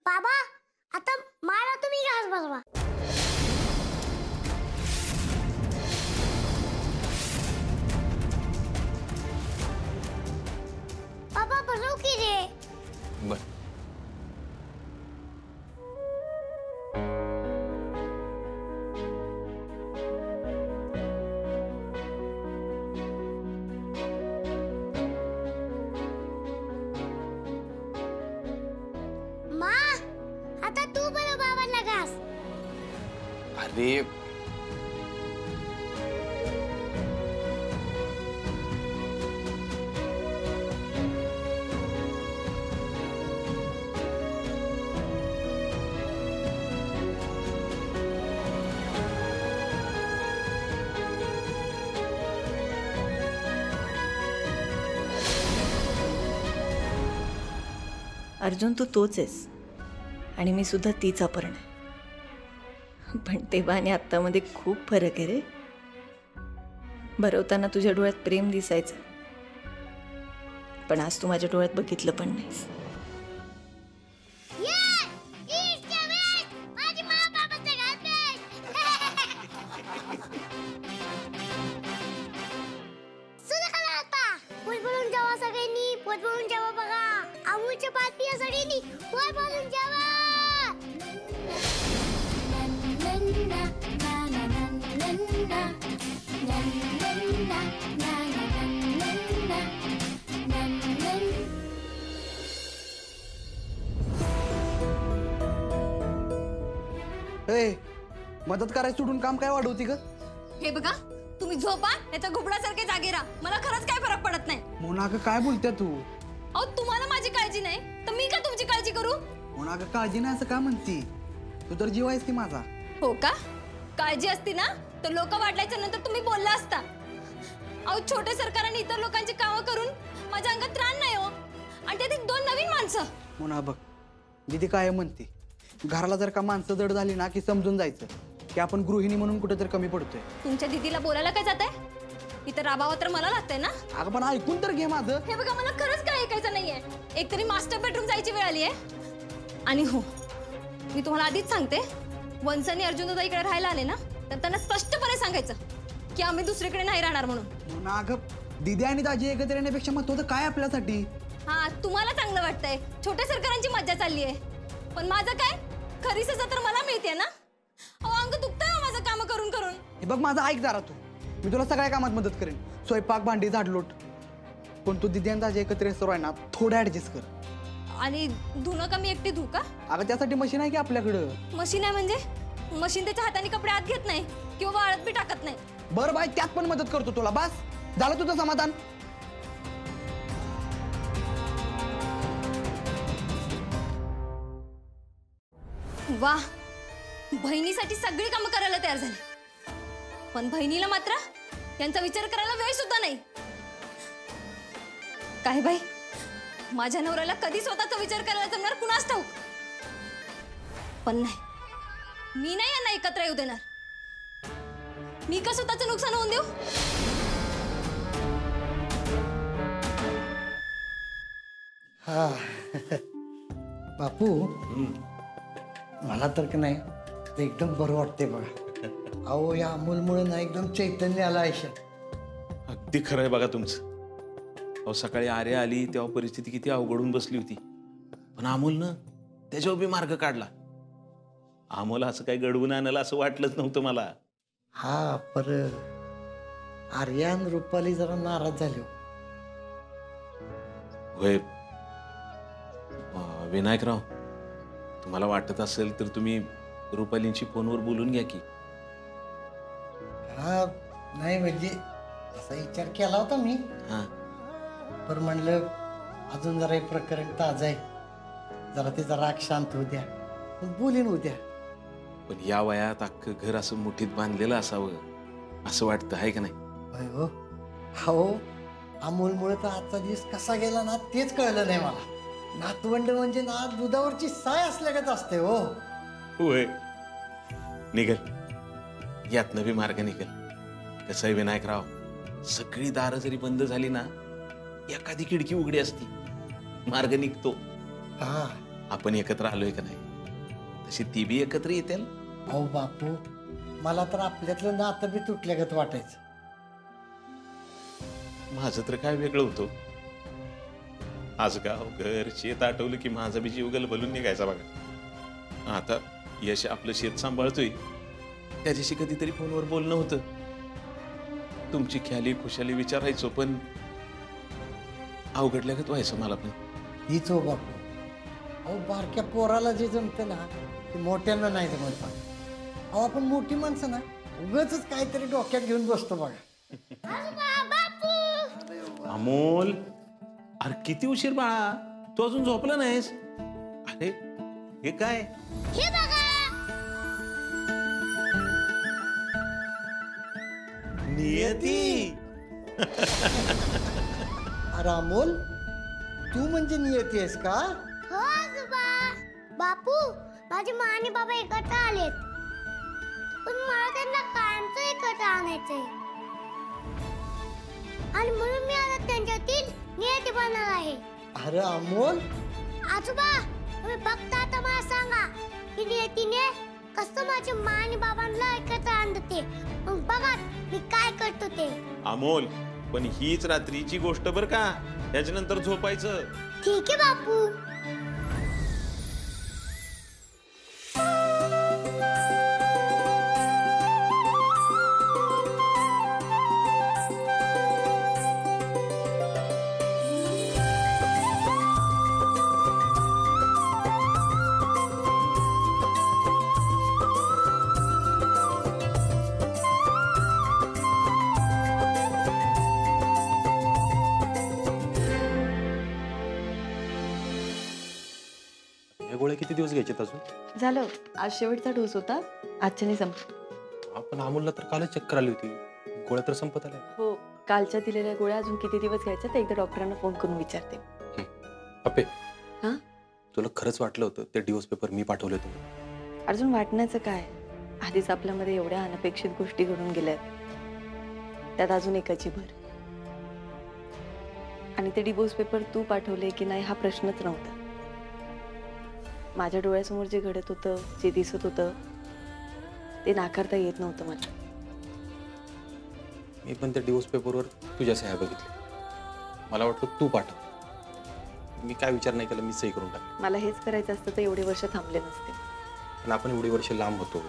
बाबा आता मला तुम्ही घास बसवा. बाबा बसव की रे. बर मा आता तू बरं बाबांना घास. अरे अर्जुन तू तोच आहेस आणि मी सुद्धा तीच अपर्णा आहे. पण तेव्हा आणि आत्तामध्ये खूप फरक आहे रे. भरवताना तुझ्या डोळ्यात प्रेम दिसायचं, पण आज तू माझ्या डोळ्यात बघितलं पण नाहीस. माझी मा बाबाचं घास दे. सुरू करा आता. पोट भरून जेवा सगळ्यांनी, पोट भरून जेवा बघा. अमूलच्या बातम्या सगळ्यांनी पोट भरून जेवा. ए, मदत करायला सोडून काम काय वाढवती ग? हे बघा, तुम्ही झोपा नाहीतर घुबडासारखे जागे राहा. मला खरंच काय फरक पडत नाही. मोना ग काय बोलते तू? अहो तुम्हाला माझी काळजी नाही तर मी का तुमची काळजी करू? मोना ग काळजी नाही असं का म्हणती? तू तर जीव आहेस की माझा. हो का? काळजी असती ना तर लोक वाढल्याच्या नंतर तुम्ही बोलला असता. अहो छोटे सरकार आणि इतर लोकांची कामं करून माझ्या अंगात त्राण नाही हो. आणि त्यात दोन नवीन माणसं. मोना बघ, दीदी काय म्हणते, घराला जर का माणसं जड झाली ना की समजून जायचं की आपण गृहिणी म्हणून कुठेतरी कमी पडतोय. तुमच्या दीदीला बोलायला काय जात आहे? इथं राबावं तर मला लागतंय ना. अगं पण ऐकून तर घे माझं. हे बघा, मला खरंच काय ऐकायचं नाहीये. एकतरी मास्टर बेडरूम जायची वेळ आली आहे. आणि हो, मी तुम्हाला आधीच सांगते, वंश आणि अर्जुन दादा इकडे राहायला आले ना तर त्यांना स्पष्टपणे सांगायचं की आम्ही दुसरीकडे नाही राहणार म्हणून. मोना अगं, दीदी आणि दाजी एकत्र येण्यापेक्षा महत्त्वाचं काय आपल्यासाठी? हा, तुम्हाला चांगलं वाटतंय, छोट्या सरकारांची मज्जा चालली आहे. पण माझं काय? खरी सजा तर मला मिळते ना. अहो अंग दुखतंय हो माझं काम करून करून. हे बघ माझं ऐक जरा तू. मी तुला सगळ्या कामात मदत करेन, स्वयंपाक, भांडी, झाडलोट. पण तू दीदी आणि दाजी एकत्र येतो आहे ना, थोडं ऍडजस्ट कर. आणि धुणं का मी एकटी धू का? अगं त्यासाठी मशीन आहे की आपल्याकडं. मशीन आहे म्हणजे? मशीन त्याच्या हाताने कपडे आत घेत नाही किंवा वाळत बी टाकत नाही. बरं बाई, त्यात पण मदत करतो तुला. बस झालं तुझं समाधान? वाह, बहिणीसाठी सगळी कामं करायला तयार झाली. पण बहिणीला मात्र यांचा विचार करायला वेळ सुद्धा नाही. काय बाई, माझ्या नवऱ्याला कधी स्वतःचा विचार करायला जमणार कुणास ठाऊक. पण नाही, मी नाही यांना एकत्र येऊ देणार. मी का स्वतःचं नुकसान होऊन देऊ? हा बापू, मला तर की नाही ते एकदम बरं वाटते बघा. अहो या अमूलमुळे ना एकदम चैतन्य आलं आयुष्यात. अगदी खरं आहे बघा तुमचं. अहो सकाळी आर्या आली तेव्हा परिस्थिती किती अवघडून बसली होती, पण अमोलनं त्याच्यावर बी मार्ग काढला. अमोल असं काही घडवून आणलं असं वाटलंच नव्हतं मला. हा, पर आर्यान रुपाली जरा नाराज झाली. होय विनायकराव, तुम्हाला वाटत असेल तर तुम्ही रुपालींची फोनवर बोलून घ्या की. हा नाही म्हणजे असा विचार केला होता मी. हा, पर म्हणलं अजून जरा एक प्रकरण ताजं आहे, जरा त्याचा राग शांत होऊ द्या, बोलीन उद्या. पण या वयात अख्खं घर असं मुठीत बांधलेलं असावं असं वाटतं, आहे का नाही? होय हो. हो, अमोलमुळे तर आजचा दिवस कसा गेला ना तेच कळलं नाही मला. नातवंड म्हणजे ना दुधावरची साय असल्यागत असते हो. होय, निघल यातनं बी मार्ग निघल. कसं आहे विनायकराव, सगळी दारं जरी बंद झाली ना, एखादी खिडकी उघडी असती, मार्ग निघतो. हा, आपण एकत्र आलोय का नाही? तशी ती बी एकत्र येतील. अहो बापू, मला तर आपल्यातलं नातं बी तुटल्यागत वाटायचं. माझं तर काय वेगळं होतं. आज गाव घर शेत आठवलं की माझा बी जीव गलबलून निघायचा बघा. आता यश आपलं शेत सांभाळतोय, त्याच्याशी कधीतरी फोनवर बोलणं होतं. तुमची ख्याली खुशाली विचारायचो, पण अवघडल्यागत व्हायचं मला पण. हीच हो बापू. अहो बारक्या पोराला जे जमतं ना ते मोठ्यांना नाही जमत बघा. अहो आपण मोठी माणसं ना उगाच काहीतरी डोक्यात घेऊन बसतो बघा. अमोल, अरे किती उशीर बाळा, तू अजून झोपला नाहीस? अरे हे काय? हे बघा. नियती. अरे अमोल, तू म्हणजे नियती आहेस का? हो आजोबा. बापू, माझे मा आणि बाबा एकत्र आलेत, पण मला त्यांना कायमचं एकत्र आणायचंय, आणि म्हणून मी आता त्यांच्यातील नियती बनणार आहे. अरे अमोल, आजोबा, तुम्ही फक्त आता मला सांगा की नियतीने कसं माझ्या मा आणि बाबांना एकत्र आणते, मग बघा मी काय करतो ते. अमोल, पण हीच रात्रीची गोष्ट बर का, त्याच्यानंतर झोपायचं. ठीक आहे बापू. या गोळ्या किती दिवस घ्यायच्यात अजून? झालं, आज शेवटचा डोस होता, आजच्याने संपला. आपण अमोलला तर कालच चक्कर आली होती, गोळ्या तर संपत आल्या. हो, कालच्या दिलेल्या गोळ्या अजून किती दिवस घ्यायच्या ते एकदा डॉक्टरांना फोन करून विचारते. अप्पे, हां? तुला खरंच वाटलं होतं ते डिवोर्स पेपर मी पाठवले तुम्ही? अजून वाटण्याचं काय, आधीच आपल्यामध्ये एवढ्या अनपेक्षित गोष्टी घडून गेल्यात, त्यात अजून एकाची भर. आणि ते डिवोर्स पेपर तू पाठवले की नाही हा प्रश्नच नव्हता. माझ्या डोळ्यासमोर जे घडत होतं, जे दिसत होतं, ते नाकारता येत नव्हतं मला. मी पण त्या डिवोर्स पेपरवर तुझ्या सह्या बघितल्या. मला वाटलं तू पाठव. मी काय विचार नाही केला, मी सही करून टाकली. मला हेच करायचं असतं तर एवढे वर्ष थांबले नसते. पण आपण एवढी वर्ष लांब होतो,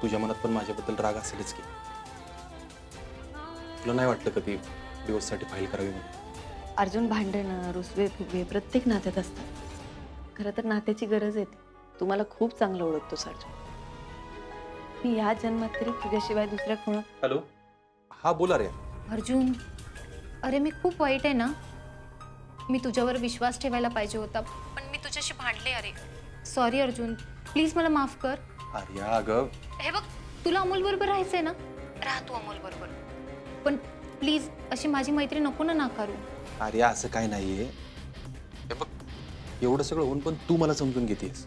तुझ्या मनात पण माझ्याबद्दल राग असेलच की. तुला नाही वाटलं कधी डिवोर्ससाठी फाईल करावी म्हणून? अर्जुन, भांडणं, रुसवे फुगवे प्रत्येक नात्यात असतात. खरं तर नात्याची गरज आहे. तुम्हाला खूप चांगलं ओळखतोस अर्जुन. मी या जन्मात तरी तुझ्याशिवाय दुसऱ्या कोण. हॅलो, हा बोला रे. अर्जुन, अरे मी खूप वाईट आहे ना. मी तुझ्यावर विश्वास ठेवायला पाहिजे होता, पण मी तुझ्याशी भांडले. अरे सॉरी अर्जुन, प्लीज मला माफ कर. अरे अगं, हे बघ, तुला अमोल बरोबर राहायचंय ना, राहा तू अमोल बरोबर, पण प्लीज अशी माझी मैत्री नको ना नाकारू. अरे असं काय नाहीये. हे बघ, एवढं सगळं होऊन पण तू मला समजून घेतेस.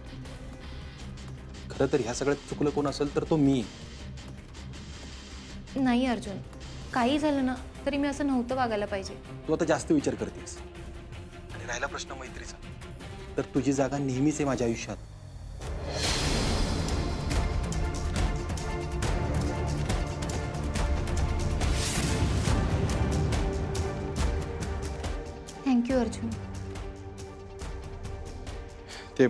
खरं तर ह्या सगळ्यात चुकलं कोण असेल तर तो मी. नाही अर्जुन, काही झालं ना तरी मी असं नव्हतं वागायला पाहिजे. तू आता जास्त विचार करतेस. आणि राहिला प्रश्न मैत्रीचा, तर तुझी जागा नेहमीच आहे माझ्या आयुष्यात. थँक्यू अर्जुन. ते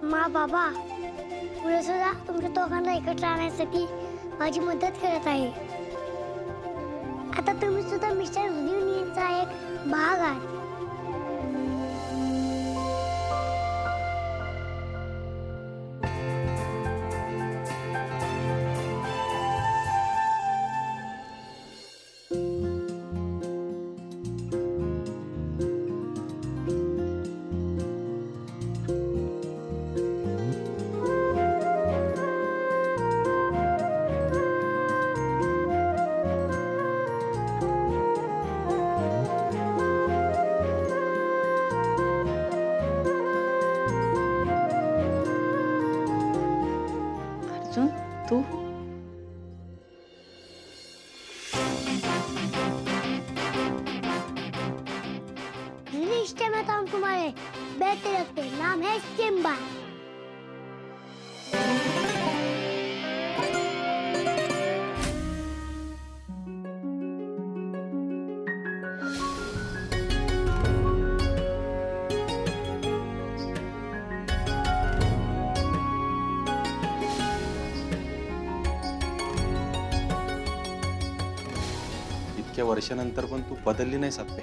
मा बाबा, पुढे सुद्धा तुमच्या दोघांना एकत्र आणण्यासाठी माझी मदत करत आहे. आता तुम्ही सुद्धा मिस्टर युनियनचा एक भाग आहात. अर्जुन तू रिश्ते में तो हम तुम्हारे बेटे रखते, नाम है सिम्बा। इतक्या वर्षानंतर पण तू बदलली नाही सातपे.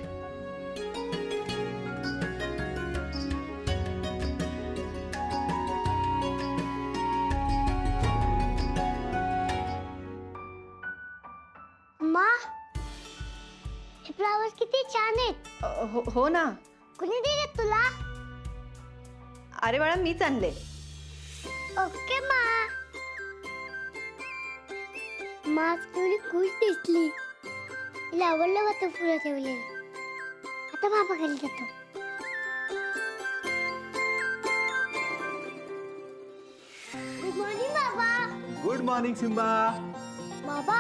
माँ, हे फ्लावर्स किती छान आहेत. हो ना. कुणी दिले तुला? अरे बाळा मीच आणले. ओके माँ. माँ थोडी खुश दिसली. तिला आवडलं होतं फुलं ठेवलेलं. आता बाबा घरी जातो. गुड मॉर्निंग बाबा. Good morning Simba. बाबा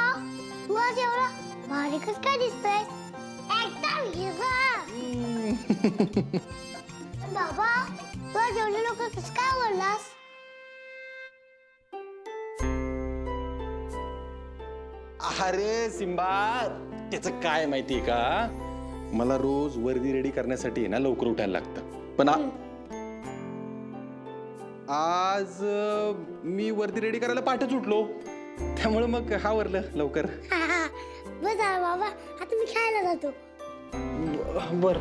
तू आज एवढा भारी कसं काय दिसतोय? एकदम हिरो. बाबा तू आज एवढे लोक कसं काय आवडलास? अरे सिम्बा, त्याचं काय माहितीये का, मला रोज वर्दी रेडी करण्यासाठी ना लवकर उठायला लागतं. पण आज मी वर्दी रेडी करायला पाठच उठलो, त्यामुळे मग आवरलं लवकर. बस झालं बाबा, आता मी खेळायला जातो. बर.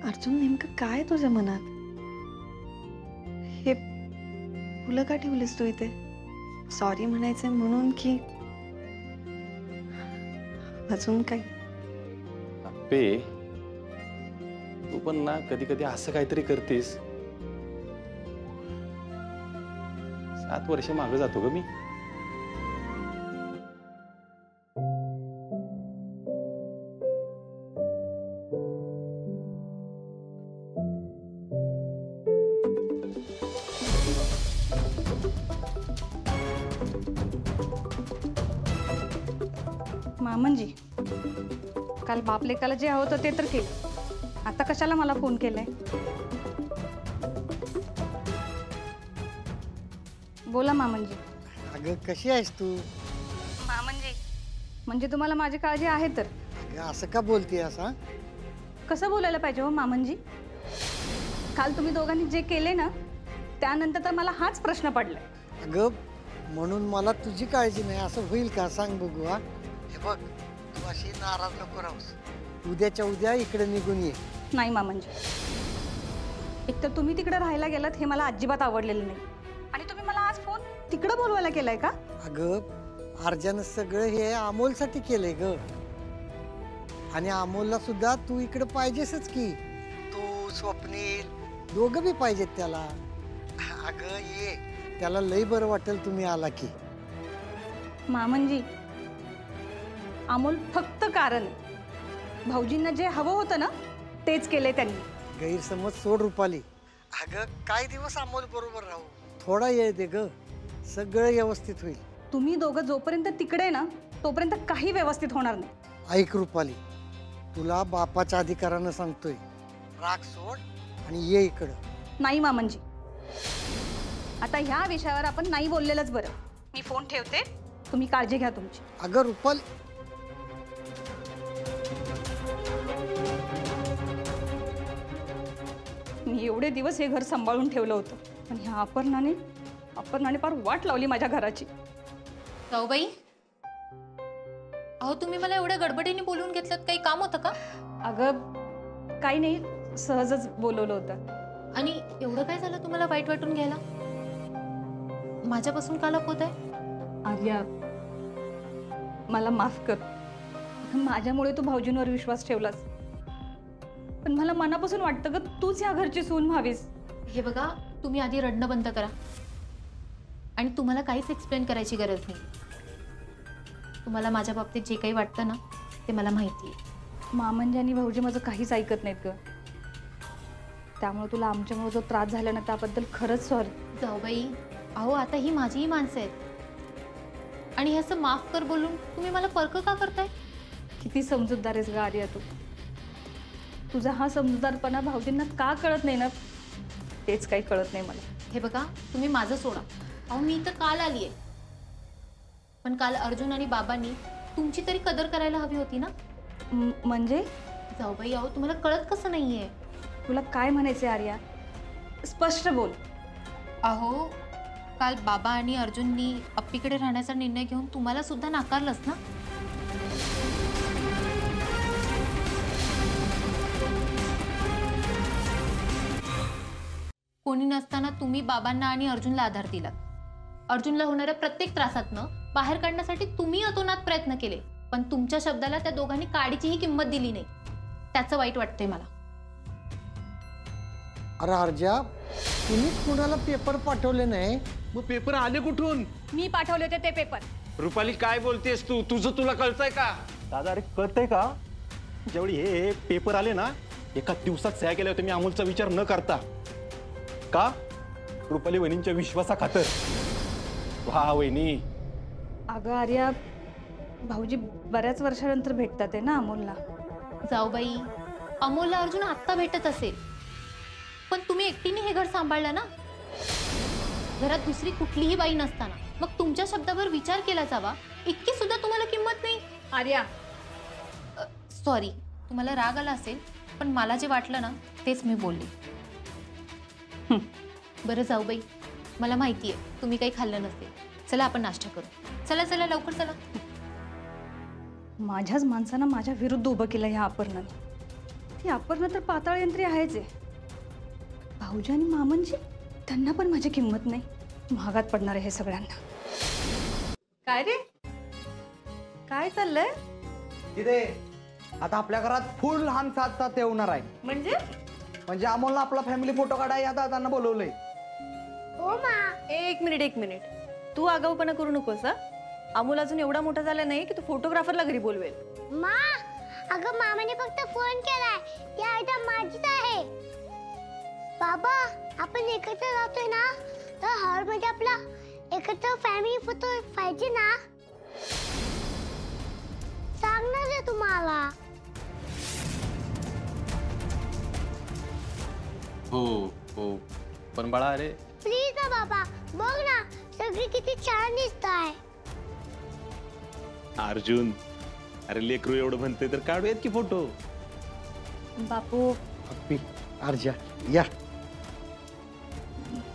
अर्जुन नेमकं काय तुझ्या मनात? हे फुलं का ठेवलीस तू इथे? सॉरी म्हणायचंय म्हणून की अजून काही? पे तू पण ना कधी कधी असं काहीतरी करतेस. 7 वर्ष मागे जातो ग मी. मामनजी, काल बाप लेकाला जे हवं होतं ते तर केलं. आता कशाला मला फोन केलाय? बोला मामनजी. अगं कशी आहेस तू? मामनजी, म्हणजे तुम्हाला माझी काळजी आहे तर? अगं असं का बोलते असा? कसं बोलायला पाहिजे हो मामनजी? काल तुम्ही दोघांनी जे केले ना, त्यानंतर तर मला हाच प्रश्न पडलाय. अगं म्हणून मला तुझी काळजी नाही असं होईल का सांग बघू. हा हे बघ, तू अशी नाराज नको राहूस. उद्याच्या उद्या इकडे निघून ये. नाही मामनजी, एक तर तुम्ही तिकडे राहायला गेलात हे मला अजिबात आवडलेलं नाही, आणि तुम्ही मला आज फोन तिकडे बोलवायला केलाय का? अगं अर्जानं सगळं हे अमोलसाठी केलंय ग, आणि अमोलला सुद्धा तू इकडे पाहिजेसच की. तू स्वप्नील दोघं बी पाहिजेत त्याला. अगं ये, त्याला लई बरं वाटेल तुम्ही आला की. मामनजी, अमोल फक्त कारण आहे. भाऊजींना जे हवं होतं ना तेच केले त्यांनी. गैरसमज सोड रुपाली. अगं काय दिवस अमोल बरोबर राहू, थोडा येळ दे ग, सगळं व्यवस्थित होईल. तुम्ही दोघं जोपर्यंत तिकडे ना तोपर्यंत काही व्यवस्थित होणार नाही. ऐक रुपाली, तुला बापाच्या अधिकारानं सांगतोय, राग सोड आणि ये इकडं. नाही मामनजी, आता ह्या विषयावर आपण नाही बोललेलंच बरं. मी फोन ठेवते, तुम्ही काळजी घ्या तुमची. अगं रुपाली, मी एवढे दिवस हे घर सांभाळून ठेवलं होतं, पण ह्या अपर्णाने फार वाट लावली माझ्या घराची. जाऊबाई, अहो तुम्ही मला एवढ्या गडबडीने बोलवून घेतलं, काही काम होतं का? अगं काही नाही, सहजच बोलवलं होतं. आणि एवढं काय झालं तुम्हाला वाईट वाटून घ्यायला? माझ्यापासून का लपवत आहे? आर्या, मला माफ कर. माझ्यामुळे तू भाऊजींवर विश्वास ठेवलास, पण मला मनापासून वाटतं ग तूच या घरची सून व्हावीस. हे बघा, तुम्ही आधी रडणं बंद करा, आणि तुम्हाला काहीच एक्सप्लेन करायची गरज नाही. तुम्हाला माझ्या बाबतीत जे काही वाटतं ना ते मला माहिती आहे. मामंजी आणि भाऊजी माझं काहीच ऐकत नाहीत ग. त्यामुळे तुला आमच्यामुळे जो त्रास झाला ना त्याबद्दल खरंच सॉरी. जाऊबाई, अहो आता ही माझीही माणसं आहेत आणि हे असं माफ कर बोलून तुम्ही मला पर्क का करताय? किती समजूतदार आहेस ग आर्या तू. तुझा हा समजूतदारपणा भाऊजींना का कळत नाही ना तेच काही कळत नाही मला. हे बघा, तुम्ही माझं सोडा. अहो मी इथं काल आली आहे, पण काल अर्जुन आणि बाबांनी तुमची तरी कदर करायला हवी होती ना. म्हणजे जाऊबाई, अहो तुम्हाला कळत कसं नाहीये? तुला काय म्हणायचं आर्या, स्पष्ट बोल. अहो काल बाबा आणि अर्जुननी अप्पीकडे राहण्याचा निर्णय घेऊन तुम्हाला सुद्धा नाकारलंच ना. कोणी नसताना तुम्ही बाबांना आणि अर्जुनला आधार दिलात. अर्जुनला होणाऱ्या प्रत्येक त्रासातनं बाहेर काढण्यासाठी तुम्ही अतोनात प्रयत्न केले, पण तुमच्या शब्दाला त्या दोघांनी काडीचीही किंमत दिली नाही. त्याचं वाईट वाटतंय मला. अरे अर्जा, तुम्ही कुणाला पेपर पाठवले नाही? मग पेपर आले कुठून? मी पाठवले होते ते पेपर. रुपाली काय बोलतेस तू? तुझं तुला कळतंय का? दादा अरे कळतंय का? ज्यावेळी हे पेपर आले ना, एका दिवसात सह्या केल्या होत्या मी अमोलचा विचार न करता. का? रुपाली वहिनींच्या विश्वासा खातर. वा वहिनी. अगं आर्या, भाऊजी बऱ्याच वर्षानंतर भेटतात आहे ना अमोलला. जाऊबाई, अमोलला अर्जुन आत्ता भेटत असेल, पण तुम्ही एकटीने हे घर सांभाळलं ना. घरात दुसरी कुठलीही बाई नसताना मग तुमच्या शब्दावर विचार केला जावा इतकी सुद्धा तुम्हाला किंमत नाही. आर्या, सॉरी, तुम्हाला राग आला असेल, पण मला जे वाटलं ना तेच मी बोलले. बरं जाऊबाई, मला माहिती आहे तुम्ही काही खाल्लं नसेल. चला आपण नाश्ता करू. चला चला लवकर चला. माझ्याच माणसानं माझ्या विरुद्ध उभं केलं ह्या अपर्णाने. ती अपर्णा तर पाताळ यंत्री आहेच आहे. भाऊजी आणि मामनजी, त्यांना पण माझी किंमत नाही. महागात पडणार आहे हे सगळ्यांना. काय रे, काय चाललंय? तिथे आता आपल्या घरात फुल लहान साथ येणार आहे. म्हणजे अमोलला आपला फॅमिली फोटो काढाय आता त्यांना बोलवलंय. हो मा. एक मिनिट. तू आगाऊपणा करू नकोस हा. अमोल अजून एवढा मोठा झाला नाही की तू फोटोग्राफरला घरी बोलवेल. मा, अगं मामाने फक्त फोन केलाय, ती आयडिया माझीच आहे. बाबा, आपण एकत्र राहतोय ना, तर हॉलमध्ये आपला एकत्र फॅमिली फोटो पाहिजे ना. सांगणार आहे तुम्हाला. हो हो, पण बाळा अरे प्लीज ना बाबा, बघ ना सगळी किती छान दिसत आहे. अर्जुन, अरे लेकरू एवढं म्हणते तर काढूयात की फोटो. बापू, अप्पी, अर्जा या.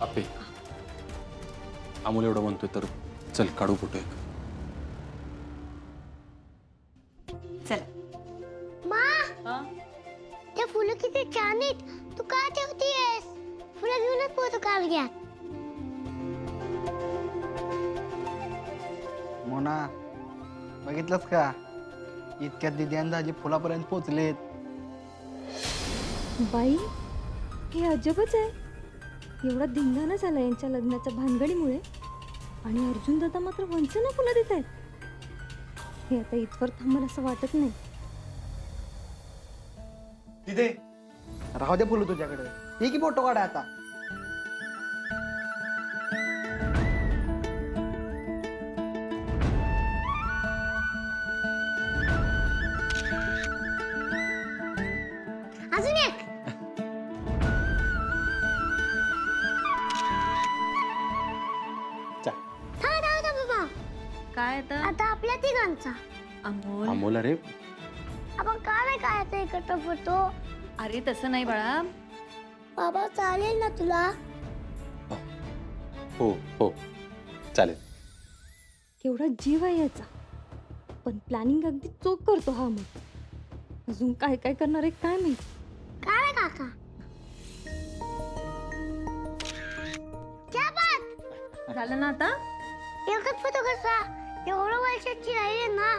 आपे अमोल एवढं म्हणतोय तर चल काढू फोटो एक. चला. मा, ते फुलं किती छान आहेत. तू काय ठेवतीयस? फुलं घेऊनच फोटो काढूया. मोना, बघितलंस का? इतक्यात दिदी आणि दाजी फुलापर्यंत पोहोचलेत. बाई, हे अजबच आहे. एवढा धिंगाणा झाला यांच्या लग्नाच्या भानगडीमुळे आणि अर्जुन दादा मात्र वंचना फुलं देत आहेत. हे आता इथवर थांबल असं वाटत नाही. तिथे राहू दे फुलं तुझ्याकडे. हे की फोटो काढा आता. अजून एक. बाबा, काय आता आपल्या तिघांचा. अमोल, अमोल अरे आपण का नाही काढायचं एकत्र फोटो? अरे तसं नाही बाळा. बाबा चालेल ना तुला? हो हो चालेल. केवढा जीव आहे याचा, पण प्लॅनिंग अगदी चोख करतो हा. मग अजून काय काय करणार आहे काय माहिती. काय काका? झालं ना आता? एकच फोटो कसा? एवढं वर्षाची राहिले ना.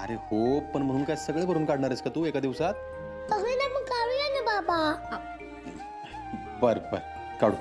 अरे हो, पण म्हणून काय सगळे भरून काढणार आहेस का तू एका दिवसात? सगळे नाही मग काढूया ना बाबा. बर बर काढू.